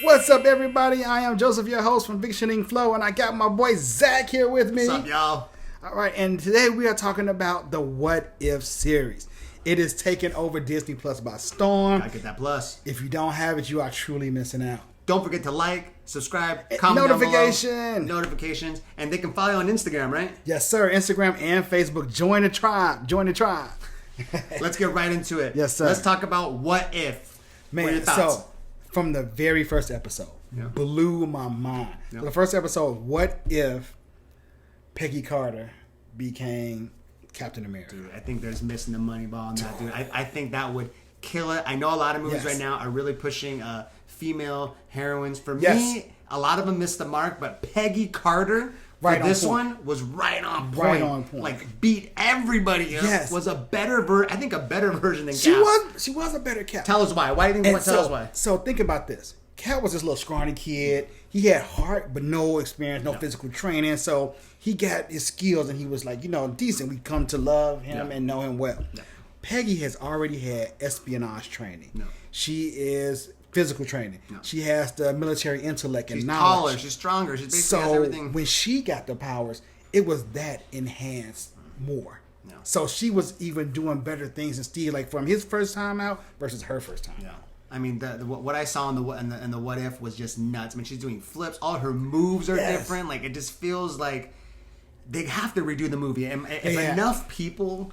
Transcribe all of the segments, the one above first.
What's up, everybody? I am Joseph, your host from Fictioning Flow, and I got my boy Zack here with me. What's up, y'all? All right, and today we are talking about the What If series. It is taking over Disney Plus by storm. Gotta get that plus. If you don't have it, you are truly missing out. Don't forget to like, subscribe, comment notifications, and they can follow you on Instagram, right? Yes, sir. Instagram and Facebook. Join the tribe. Join the tribe. Let's get right into it. Yes, sir. Let's talk about What If. Man, what are your thoughts? So from the very first episode, blew my mind. Yeah. The first episode, what if Peggy Carter became Captain America? Dude, I think there's missing the money ball on that, dude. I think that would kill it. I know a lot of movies right now are really pushing female heroines. For me, a lot of them missed the mark, but Peggy Carter this one was right on point. Right on point. Like, beat everybody up. Yes. Was a better version than She Cap. She was a better Cap. Tell us why. Why do you think? Tell us why. So think about this. Cap was this little scrawny kid. He had heart, but no experience, no physical training. So he got his skills, and he was like, decent. We come to love him and know him well. Yeah. Peggy has already had espionage training. No. She is physical training. No. She has the military intellect and knowledge. She's taller. She's stronger. She basically has everything. When she got the powers, it was that enhanced more. No. So she was even doing better things than Steve, like from his first time out versus her first time out. I mean, what I saw in the What If was just nuts. I mean, she's doing flips. All her moves are different. Like, it just feels like they have to redo the movie. And if enough people,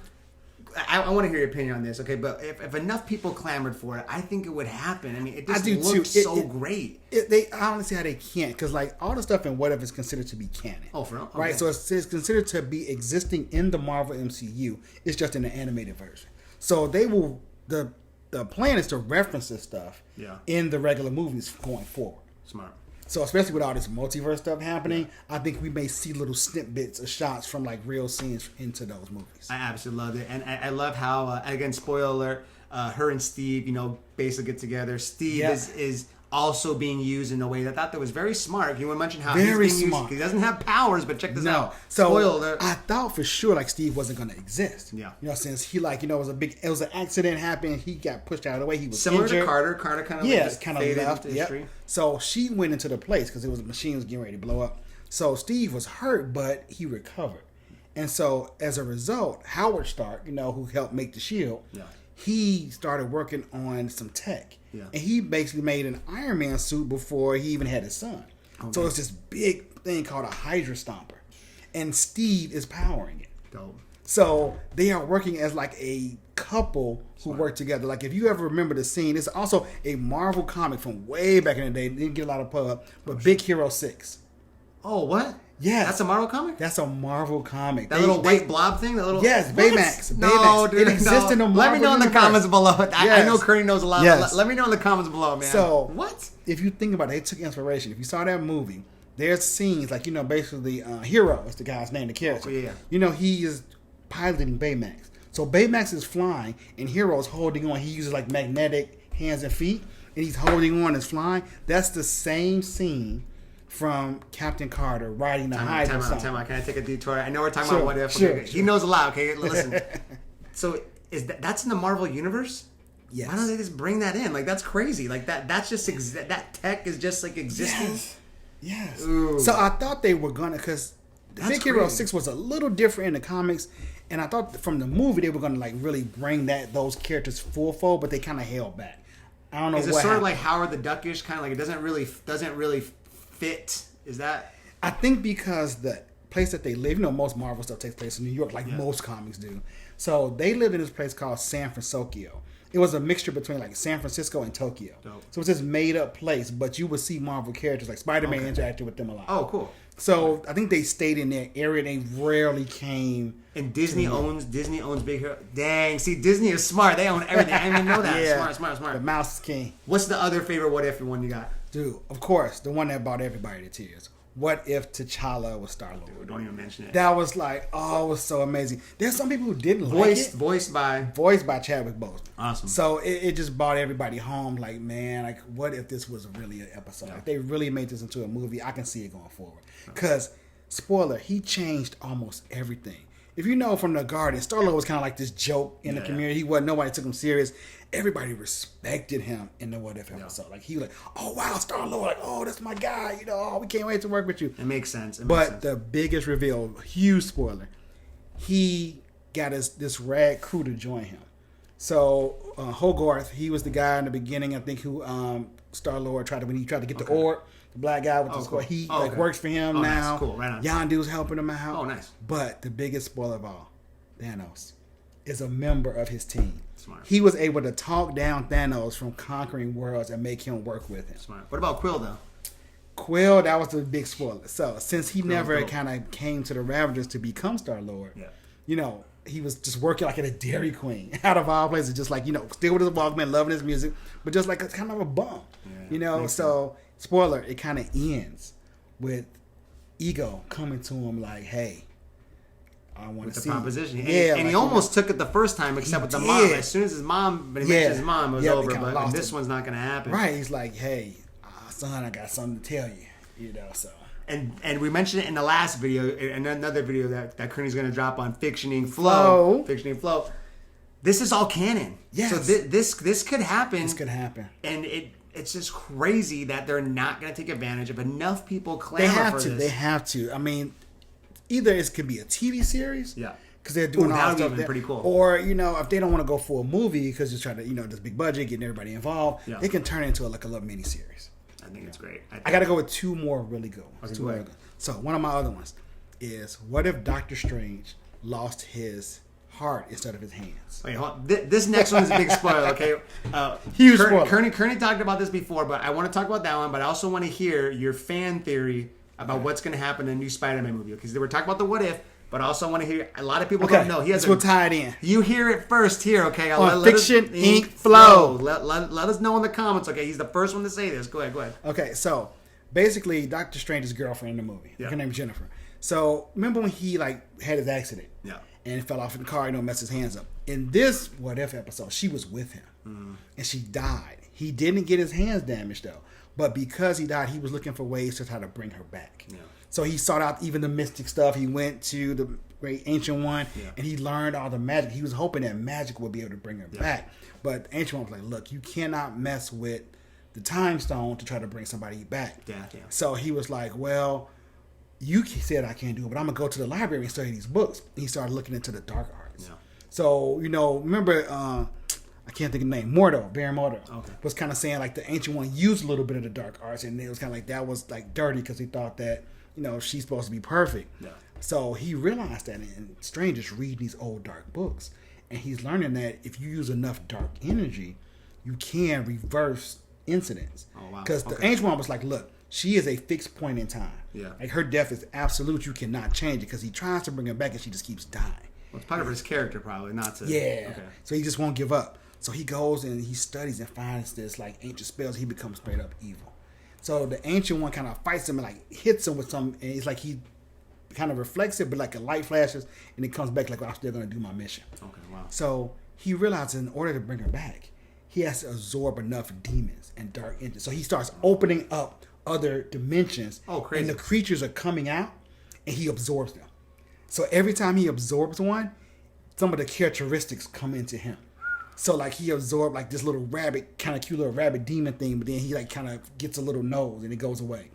I want to hear your opinion on this, okay? But if enough people clamored for it, I think it would happen. I mean, it just looks so great. I don't see how they can't, because like all the stuff in What If is considered to be canon. Oh, for real? Okay. Right? So it's considered to be existing in the Marvel MCU. It's just in the animated version. So they will the plan is to reference this stuff in the regular movies going forward. Smart. So especially with all this multiverse stuff happening, I think we may see little snippets of shots from like real scenes into those movies. I absolutely loved it. And I love how, again, spoiler alert, her and Steve, basically get together. Steve is also being used in a way that I thought that was very smart. You mentioned how he's being used. He doesn't have powers, but check this out. So spoiler alert. I thought for sure like Steve wasn't going to exist. Yeah. Since he it was an accident happened, he got pushed out of the way. He was similar injured. to Carter. Carter kind of left history. Yep. So she went into the place because the machine was getting ready to blow up. So Steve was hurt, but he recovered. And so as a result, Howard Stark, who helped make the shield, he started working on some tech. Yeah. And he basically made an Iron Man suit before he even had his son. Okay. So it's this big thing called a Hydra Stomper. And Steve is powering it. Dope. So they are working as like a couple who work together. Like if you ever remember the scene, it's also a Marvel comic from way back in the day. It didn't get a lot of pub, but Big Hero 6. Oh, what? Yeah, that's a Marvel comic. That's a Marvel comic. That little white blob thing. That little Baymax. No, dude, it exists in the Marvel. Let me know in the comments below. Yes. I know Curry knows a lot. Yes. Let me know in the comments below, man. So what? If you think about it, they took inspiration. If you saw that movie, there's scenes like basically Hero is the guy's name, the character. Oh, yeah. He is piloting Baymax. So Baymax is flying, and Hero is holding on. He uses like magnetic hands and feet, and he's holding on and flying. That's the same scene from Captain Carter riding the Hydra. Time out. Can I take a detour? I know we're talking about What If. Sure. He knows a lot. Okay, listen. So that's in the Marvel universe? Yes. Why don't they just bring that in? Like, that's crazy. Like that's just that tech is just like existing. Yes. Ooh. So I thought they were gonna, because Big Hero 6 was a little different in the comics, and I thought from the movie they were gonna like really bring those characters full fold, but they kind of held back. I don't know. Is it sort of like Howard the Duckish, kind of like it doesn't really fit? Is that? I think because the place that they live, most Marvel stuff takes place in New York, like most comics do. So they lived in this place called San Francisco. It was a mixture between like San Francisco and Tokyo. Dope. So it's this made up place, but you would see Marvel characters like Spider-Man interacted with them a lot. Oh, cool. So I think they stayed in their area. They rarely came. And Disney owns Big Hero. Dang, see, Disney is smart. They own everything. I didn't even know that. Smart. The mouse is king. What's the other favorite What If one you got? Dude, of course, the one that brought everybody to tears. What if T'Challa was Star-Lord? Dude, don't even mention it. That was like, it was so amazing. There's some people who didn't like it. Voiced by Chadwick Boseman. Awesome. So it just brought everybody home. Like, man, like, what if this was really an episode? Like, they really made this into a movie. I can see it going forward. Because, spoiler, he changed almost everything. if you know from the Guardian, Star-Lord was kind of like this joke in the community. Nobody took him serious. Everybody respected him in the What If episode. Like he was like, oh wow, Star-Lord, like, oh, that's my guy. You know, oh, we can't wait to work with you. It makes sense. But the biggest reveal, huge spoiler, he got this rad crew to join him. So Hogarth, he was the guy in the beginning, I think, who Star-Lord tried to get the orb. The black guy with the squad, he works for him now. Nice. Cool. Right on. Yondu's helping him out. Oh, nice. But the biggest spoiler of all, Thanos is a member of his team. Smart. He was able to talk down Thanos from conquering worlds and make him work with him. Smart. What about Quill, though? Quill, that was the big spoiler. So since he never kind of came to the Ravagers to become Star-Lord, you know, he was just working like at a Dairy Queen out of all places, just like, you know, still with his Walkman, loving his music, but just like kind of a bum, you know. So spoiler, it kind of ends with Ego coming to him like, hey, I want to see the proposition. And like, he almost took it the first time, except with the mom. As soon as his mom, when he mentioned his mom, it was over. But this one's not going to happen. Right? He's like, hey, son, I got something to tell you. You know, so. And we mentioned it in the last video, and another video that Kearney's going to drop on Fictioning Flow. Fictioning Flow. This is all canon. Yes. So this could happen. This could happen. And it's just crazy that they're not going to take advantage of enough people clamor for this. They have to. I mean, either it could be a TV series. Because they're doing all that stuff. That pretty cool. Or, you know, if they don't want to go for a movie because they're trying to, you know, this big budget, getting everybody involved, they can turn it into like a little mini series. I think it's great. I got to go with two more really good ones. Okay, So one of my other ones is, what if Doctor Strange lost his heart instead of his hands? Wait, hold on. This next one is a big spoiler, okay? Huge spoiler. Kearney talked about this before, but I want to talk about that one, but I also want to hear your fan theory about what's going to happen in the new Spider-Man movie, because they were talking about the What If, but I also want to hear, a lot of people don't know. We'll tie it in. You hear it first here, okay? On Fiction Inc. Flow. Let us know in the comments, okay? He's the first one to say this. Go ahead. Okay, so basically, Doctor Strange's girlfriend in the movie, her name is Jennifer. So remember when he like had his accident? And fell off in the car, messed his hands up. In this What If episode, she was with him, and she died. He didn't get his hands damaged though, but because he died, he was looking for ways to try to bring her back. So he sought out even the mystic stuff. He went to the great ancient one, and he learned all the magic. He was hoping that magic would be able to bring her back. But the ancient one was like, look, you cannot mess with the time stone to try to bring somebody back. So he was like, well, you said I can't do it, but I'm going to go to the library and study these books. And he started looking into the dark arts. So, remember, I can't think of the name, Baron Mordo, was kind of saying like the ancient one used a little bit of the dark arts, and it was kind of like that was like dirty because he thought that, she's supposed to be perfect. So he realized that, and Strange is reading these old dark books, and he's learning that if you use enough dark energy, you can reverse incidents. Because the ancient one was like, look, she is a fixed point in time. Like her death is absolute. You cannot change it, because he tries to bring her back and she just keeps dying. Well, it's part of his character, probably not to. So he just won't give up. So he goes and he studies and finds this like ancient spells. He becomes straight up evil. So the ancient one kind of fights him and like hits him with some, and it's like he kind of reflects it, but like a light flashes and it comes back like, well, I'm still going to do my mission. So he realizes in order to bring her back, he has to absorb enough demons and dark energies. So he starts opening up other dimensions. Crazy. And the creatures are coming out and he absorbs them. So every time he absorbs one, some of the characteristics come into him. So like he absorbed like this little rabbit, kind of cute little rabbit demon thing, but then he like kind of gets a little nose and it goes away.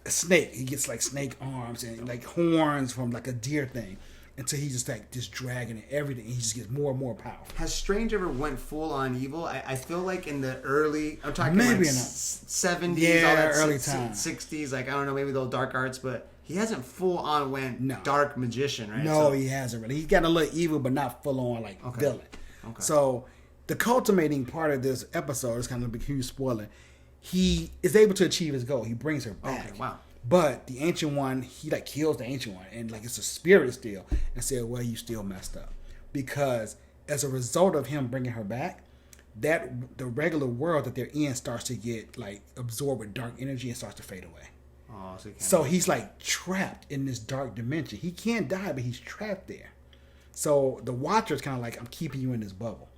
A snake, he gets like snake arms and like horns from like a deer thing, until he's just like this dragon and everything. And he just gets more and more powerful. Has Strange ever went full on evil? I feel like in the early, I'm talking maybe like 70s, all that early time, 60s, like I don't know, maybe those dark arts, but he hasn't full on went dark magician, right? No, he hasn't really. He's got a little evil, but not full on like villain. So the culminating part of this episode is kind of a huge spoiler. He is able to achieve his goal. He brings her back. But the ancient one, he like kills the ancient one, and like it's a spirit still, and said, well, you still messed up, because as a result of him bringing her back, that the regular world that they're in starts to get like absorbed with dark energy and starts to fade away. So he's like trapped in this dark dimension. He can't die, but he's trapped there. So the Watcher's kind of like, I'm keeping you in this bubble.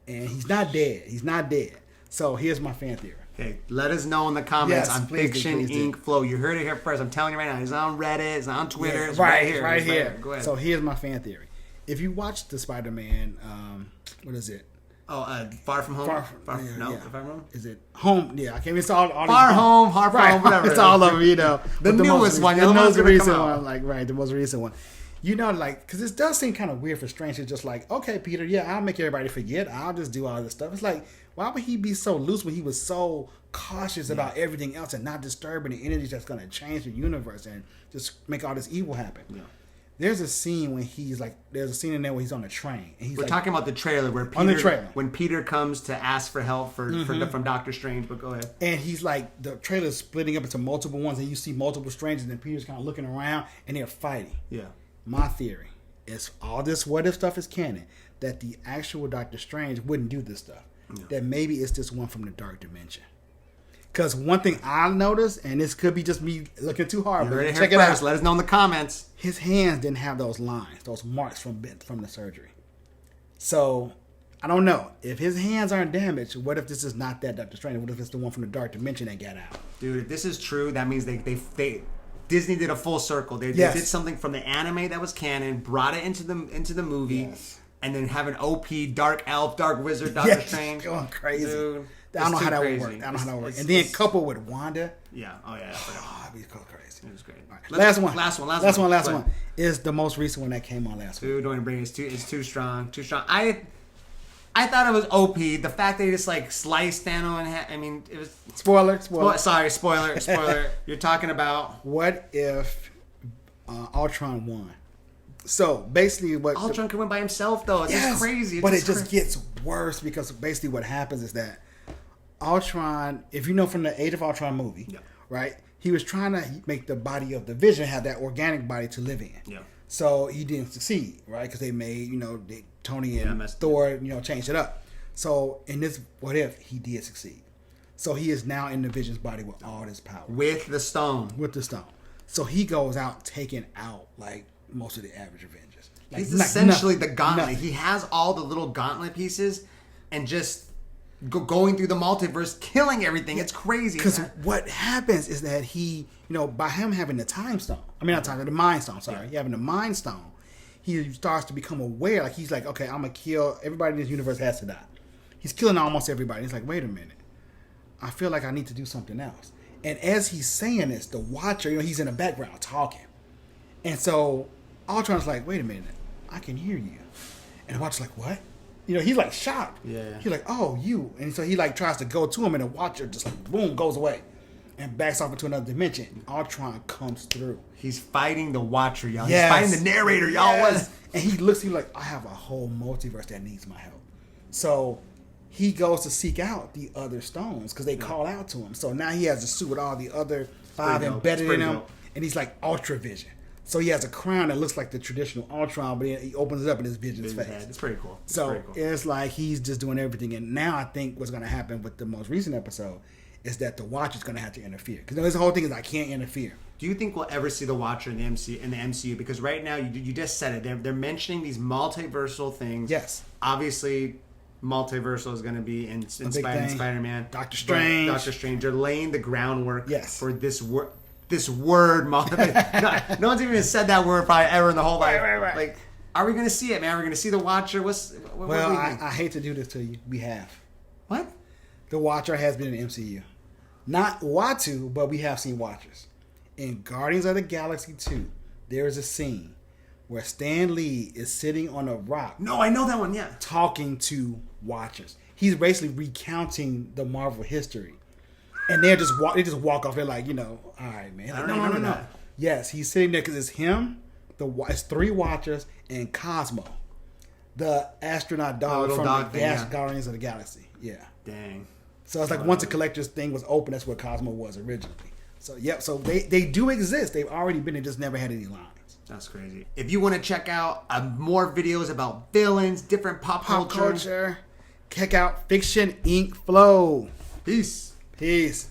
And he's not dead. So here's my fan theory. Okay, let us know in the comments on please Fiction do. Inc. Flow. You heard it here first. I'm telling you right now. It's on Reddit. It's on Twitter. It's right here. Right here. Go ahead. So here's my fan theory. If you watch the Spider-Man, what is it? Far From Home? Far From Home? Is it Home? Yeah, I can't even all Far Home, Far From Home, whatever. It's all of them, you know. The newest one. The most recent one. Like, right, the most recent one. You know, like, because this does seem kind of weird for Strange. It's just like, okay, Peter, yeah, I'll make everybody forget. I'll just do all this stuff. It's like, why would he be so loose when he was so cautious about everything else and not disturbing the energy that's going to change the universe and just make all this evil happen? Yeah. There's a scene when there's a scene in there where he's on a train. And We're talking about the trailer where when Peter comes to ask for help from Doctor Strange, but go ahead. And he's like, the trailer's splitting up into multiple ones and you see multiple strangers and Peter's kind of looking around and they're fighting. Yeah. My theory is all this what if stuff is canon, that the actual Doctor Strange wouldn't do this stuff. Yeah. That maybe it's this one from the dark dimension. Because one thing I noticed, and this could be just me looking too hard, but check it out. Let us know in the comments. His hands didn't have those lines, those marks from the surgery. So I don't know if his hands aren't damaged. What if this is not that Doctor Strange? What if it's the one from the dark dimension that got out? Dude, if this is true, that means they Disney did a full circle. They did something from the anime that was canon, brought it into the movie, and then have an OP dark elf, dark wizard, Doctor Strange going crazy. Dude, I don't know how that would work. I don't know how that would work. And then coupled with Wanda. Yeah. Oh yeah. It'd be crazy. It was great. Right. Last one is the most recent one that came on last week. Dude, don't even bring it. It's too strong. I thought it was OP. The fact that he just like sliced Thanos in half. I mean, it was spoiler. Sorry, spoiler. You're talking about what if Ultron won? So basically, what Ultron can win by himself though. It's just crazy. It just gets worse because basically what happens is that Ultron, if you know from the Age of Ultron movie, right? He was trying to make the body of the Vision have that organic body to live in. Yeah. So he didn't succeed, right? Because they made, Tony and Thor, changed it up. So in this, what if he did succeed? So he is now in the Vision's body with all this power. With the stone. So he goes out taking out, like, most of the average Avengers. Like, he's essentially the gauntlet. He has all the little gauntlet pieces and just going through the multiverse, killing everything. It's crazy. Because what happens is that he, by him having the time stone, the mind stone, he having the mind stone, he starts to become aware. Like, he's like, okay, I'm going to kill everybody in this universe has to die. He's killing almost everybody. He's like, wait a minute. I feel like I need to do something else. And as he's saying this, the Watcher, he's in the background talking. And so Ultron's like, wait a minute, I can hear you. And the Watcher's like, what? He's like shocked. Yeah. He's like, oh, you. And so he like tries to go to him and the Watcher just like, boom, goes away. And backs off into another dimension. Ultron comes through. He's fighting the Watcher, y'all. Yes. He's fighting the narrator, y'all. Yes. And he looks, he's like, I have a whole multiverse that needs my help. So he goes to seek out the other stones because they call out to him. So now he has a suit with all the other 5 embedded in him. Dope. And he's like Ultra Vision. So he has a crown that looks like the traditional Ultron, but he opens it up in his Vision's face. It's pretty cool. It's like he's just doing everything. And now I think what's going to happen with the most recent episode is that the Watcher's going to have to interfere. Because this whole thing is I can't interfere. Do you think we'll ever see the Watcher in the MCU? Because right now, you just said it. They're mentioning these multiversal things. Yes. Obviously, multiversal is going to be in Spider-Man. Doctor Strange. They're laying the groundwork for this word. This word, no one's even said that word probably ever in the whole life. Right. Like, are we going to see it, man? We're going to see the Watcher. I hate to do this to you. We have. What? The Watcher has been in the MCU. Not Watu, but we have seen Watchers. In Guardians of the Galaxy 2, there is a scene where Stan Lee is sitting on a rock. No, I know that one, yeah. Talking to Watchers. He's basically recounting the Marvel history. And they just walk off. They're like, all right, man. Like, no. Yes, he's sitting there because it's him. It's 3 Watchers and Cosmo, the astronaut dog from the Guardians of the Galaxy. Yeah. Dang. So it's like once the collector's thing was open, that's what Cosmo was originally. So So they do exist. They've already been. They just never had any lines. That's crazy. If you want to check out more videos about villains, different pop culture, check out Fiction Inc. Flow. Peace.